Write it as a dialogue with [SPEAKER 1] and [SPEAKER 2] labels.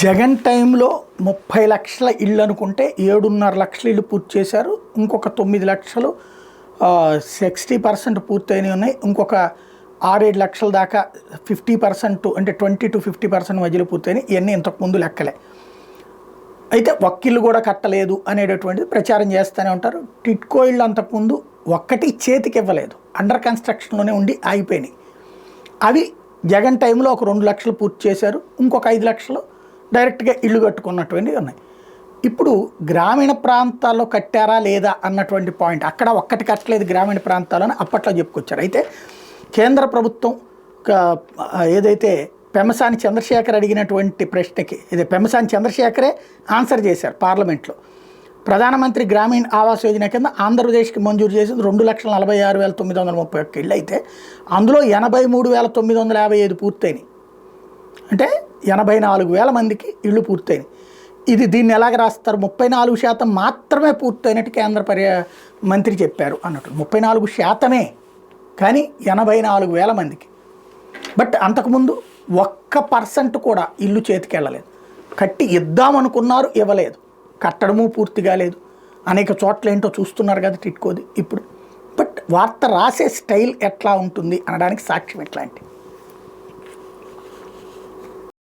[SPEAKER 1] జగన్ టైంలో 30 లక్షల ఇళ్ళు అనుకుంటే 7.5 లక్షల ఇళ్ళు పూర్తి చేశారు. ఇంకొక 9 లక్షలు 60% పూర్తయినవి ఉన్నాయి. ఇంకొక 6-7 లక్షల దాకా 50% అంటే 20 to 50% మధ్యలో పూర్తయినాయి. ఇవన్నీ ఇంతకుముందు లెక్కలే. అయితే ఒక్కిళ్ళు కూడా కట్టలేదు అనేటటువంటిది ప్రచారం చేస్తూనే ఉంటారు. టిట్కో ఇళ్ళు అంతకుముందు ఒక్కటి చేతికి ఇవ్వలేదు, అండర్ కన్స్ట్రక్షన్లోనే ఉండి ఆగిపోయినాయి. అవి జగన్ టైంలో ఒక 2 లక్షలు పూర్తి చేశారు. ఇంకొక 5 లక్షలు డైరెక్ట్గా ఇల్లు కట్టుకున్నటువంటివి ఉన్నాయి. ఇప్పుడు గ్రామీణ ప్రాంతాల్లో కట్టారా లేదా అన్నటువంటి పాయింట్, అక్కడ ఒక్కటి కట్టలేదు గ్రామీణ ప్రాంతాలను అప్పట్లో చెప్పుకొచ్చారు. అయితే కేంద్ర ప్రభుత్వం ఏదైతే పెమ్మసాని చంద్రశేఖర్ అడిగినటువంటి ప్రశ్నకి పెమ్మసాని చంద్రశేఖరే ఆన్సర్ చేశారు పార్లమెంట్లో. ప్రధానమంత్రి గ్రామీణ ఆవాస్ యోజన కింద ఆంధ్రప్రదేశ్కి మంజూరు చేసింది 2,46,931 ఇళ్ళు అయితే అందులో 83,955 పూర్తయినాయి. అంటే 84,000 మందికి ఇళ్ళు పూర్తయినాయి. దీన్ని ఎలాగ రాస్తారు? 34% మాత్రమే పూర్తయినట్టు కేంద్ర మంత్రి చెప్పారు అన్నట్టు. 34% కానీ 84,000 మందికి. బట్ అంతకుముందు 1% కూడా ఇల్లు చేతికి వెళ్ళలేదు. కట్టి ఇద్దామనుకున్నారు, ఇవ్వలేదు. కట్టడము పూర్తిగా లేదు. అనేక చోట్ల ఏంటో చూస్తున్నారు కదా టిట్కోది ఇప్పుడు. బట్ వార్త రాసే స్టైల్ ఎట్లా ఉంటుంది అనడానికి సాక్ష్యం ఎట్లాంటి